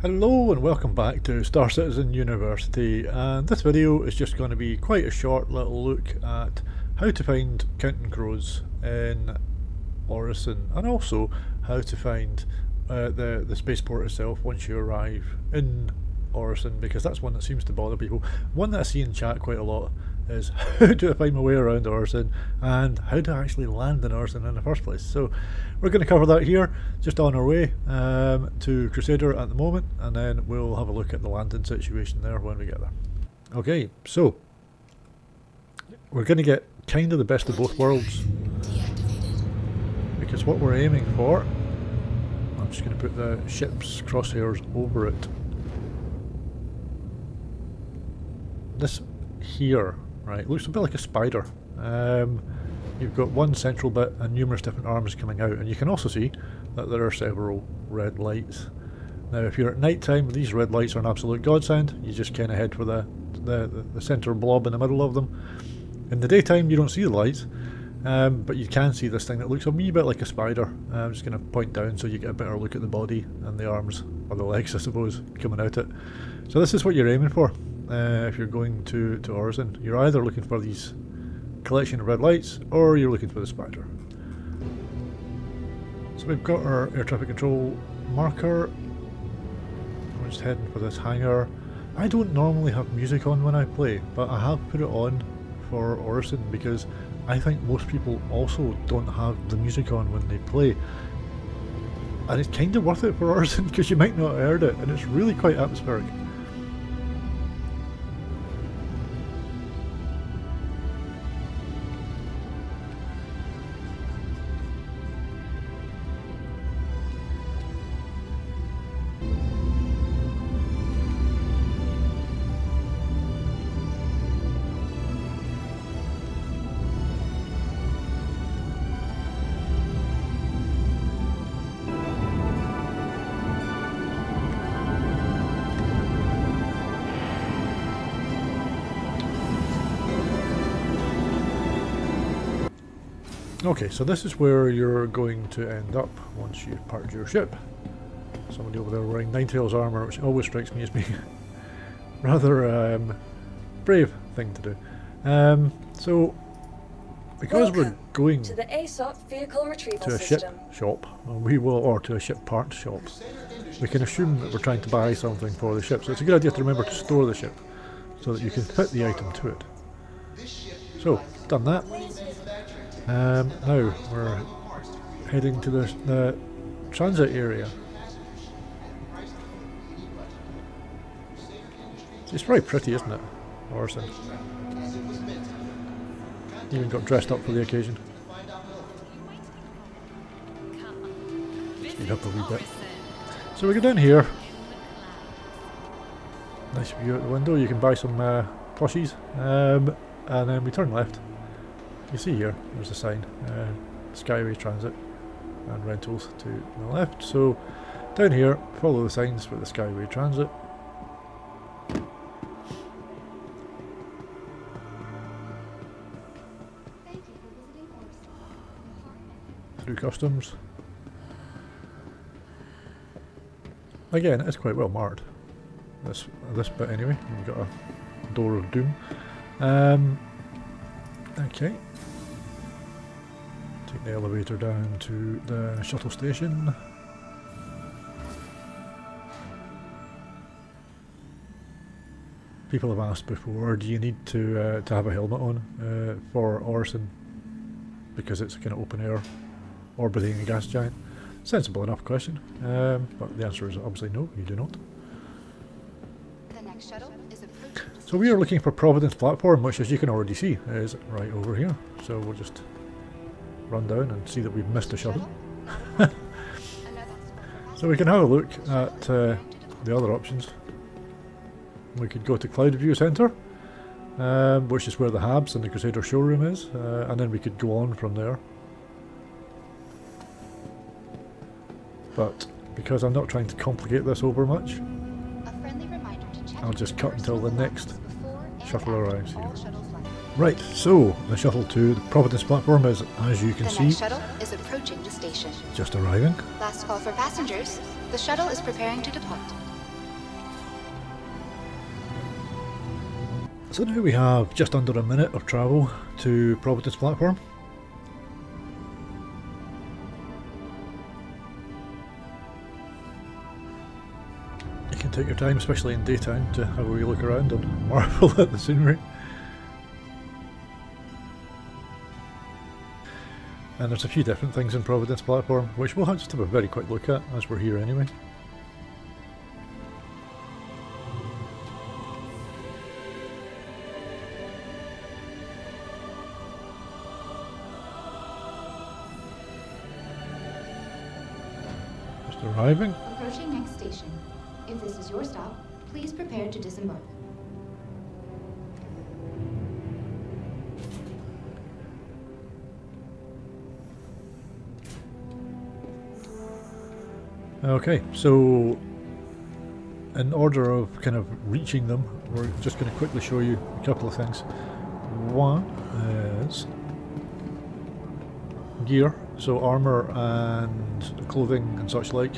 Hello and welcome back to Star Citizen University, and this video is just going to be quite a short little look at how to find Counting Crows in Orison, and also how to find the spaceport itself once you arrive in Orison, because that's one that seems to bother people. One that I see in chat quite a lot is how do I find my way around Orison and how to actually land in Orison in the first place. So we're going to cover that here, just on our way to Crusader at the moment, and then we'll have a look at the landing situation there when we get there. Okay, so we're going to get kind of the best of both worlds, because what we're aiming for, I'm just going to put the ship's crosshairs over it. This here, right, looks a bit like a spider. You've got one central bit and numerous different arms coming out, and you can also see that there are several red lights. Now if you're at night time, these red lights are an absolute godsend. You just kind of head for the centre blob in the middle of them. In the daytime you don't see the lights, but you can see this thing that looks a wee bit like a spider. I'm just going to point down so you get a better look at the body and the arms, or the legs I suppose, coming out it. So this is what you're aiming for. If you're going to Orison, you're either looking for these collection of red lights or you're looking for the spider. So we've got our air traffic control marker. We're just heading for this hangar. I don't normally have music on when I play, but I have put it on for Orison because I think most people also don't have the music on when they play. And it's kind of worth it for Orison because you might not have heard it, and it's really quite atmospheric. Okay, so this is where you're going to end up once you've parked your ship. Somebody over there wearing Ninetales armour, which always strikes me as being rather brave thing to do. So, because we're going to the ASOP vehicle retrieval to a system. ship shop, or to a ship part shop, we can assume that we're trying to buy something for the ship. So it's a good idea to remember to store the ship so that you can fit the item to it. So, done that. Now we're heading to the transit area. It's very pretty, isn't it, Orison? Even got dressed up for the occasion. Speed up a wee bit. So we go down here. Nice view out the window. You can buy some plushies, and then we turn left. You see here, there's a sign, Skyway Transit and Rentals to the left. So down here, follow the signs for the Skyway Transit. Through customs. Again, it's quite well marked. This bit anyway. We've got a door of doom. Okay. Take the elevator down to the shuttle station. People have asked before, do you need to have a helmet on for Orison? Because it's a kind of open air orbiting a gas giant. Sensible enough question, but the answer is obviously no, you do not. The next shuttle is approaching. So we are looking for Providence platform, which as you can already see is right over here. So we'll just run down and see that we've missed a shuttle. So we can have a look at the other options. We could go to Cloudview Centre, which is where the Habs and the Crusader showroom is, and then we could go on from there. But because I'm not trying to complicate this over much, I'll just cut until the next shuttle arrives here. Right, so the shuttle to the Providence platform is, as you can see, the next shuttle is approaching the station. just arriving. Last call for passengers. The shuttle is preparing to depart. So now we have just under a minute of travel to Providence platform. You can take your time, especially in daytime, to have a wee look around and marvel at the scenery. And there's a few different things in Providence platform, which we'll just have a very quick look at as we're here anyway. Just arriving. Approaching next station. If this is your stop, please prepare to disembark. Okay, so in order of kind of reaching them, we're just going to quickly show you a couple of things. One is gear, so armour and clothing and such like.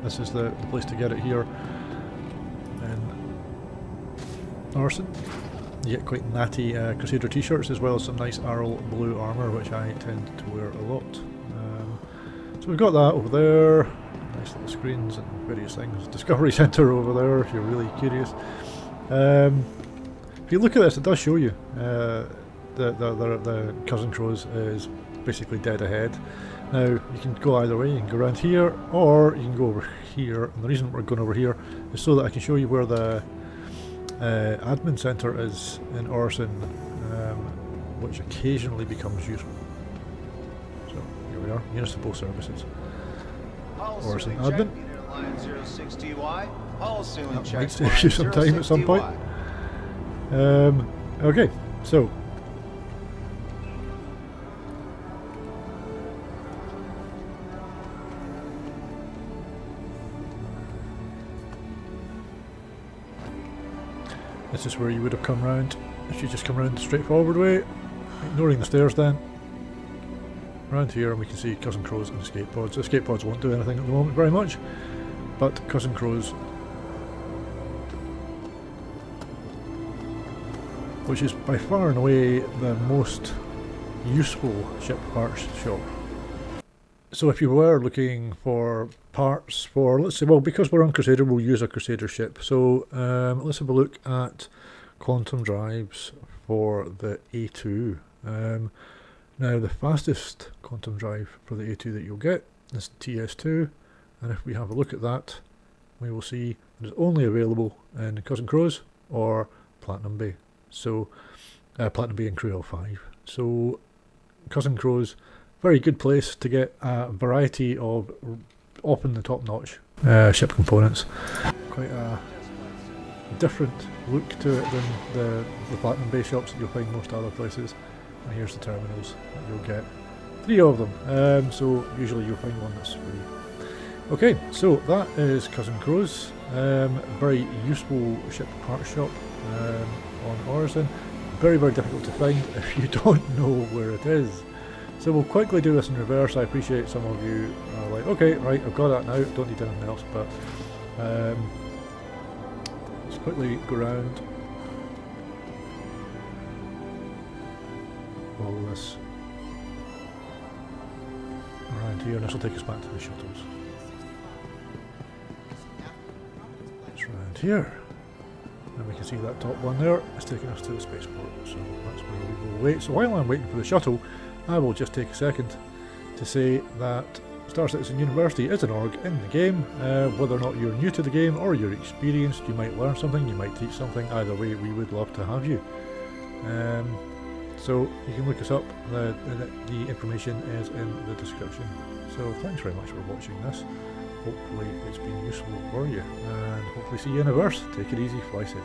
This is the place to get it here in Orison. You get quite natty Crusader t-shirts as well as some nice Arrow blue armour, which I tend to wear a lot. So we've got that over there. Nice little screens and various things. Discovery Centre over there if you're really curious. If you look at this, it does show you the Cousin Crows is basically dead ahead. Now you can go either way. You can go around here or you can go over here. And the reason we're going over here is so that I can show you where the admin centre is in Orison, which occasionally becomes useful. So here we are, Municipal Services. Orison admin. That might save you some time at some point. Okay, so this is where you would have come round if you just come round the straightforward way, ignoring the stairs then. Around here and we can see Cousin Crows and escape pods. Escape pods won't do anything at the moment very much, but Cousin Crows, which is by far and away the most useful ship parts shop. So if you were looking for parts for, let's say, well, because we're on Crusader, we'll use a Crusader ship. So let's have a look at quantum drives for the A2. Now the fastest quantum drive for the A2 that you'll get is TS2, and if we have a look at that, we will see that it's only available in Cousin Crows or Platinum Bay. So Platinum Bay and Crew L5. So Cousin Crows, very good place to get a variety of often the top-notch ship components. Quite a different look to it than the Platinum Bay shops that you'll find most other places. And here's the terminals that you'll get. 3 of them, so usually you'll find one that's free. Okay, so that is Cousin Crows. Very useful ship parts shop on Orison. Very, very difficult to find if you don't know where it is. So we'll quickly do this in reverse. I appreciate some of you are like, okay, right, I've got that now, don't need anything else, but let's quickly go around all this around here, and this will take us back to the shuttles. It's around here, and we can see that top one there. It's taking us to the spaceport, so that's where we will wait. So while I'm waiting for the shuttle, I will just take a second to say that Star Citizen University is an org in the game. Whether or not you're new to the game or you're experienced, you might learn something, you might teach something. Either way, we would love to have you. So you can look us up, the information is in the description. So thanks very much for watching this. Hopefully it's been useful for you, and hopefully see you in a verse. Take it easy, fly safe.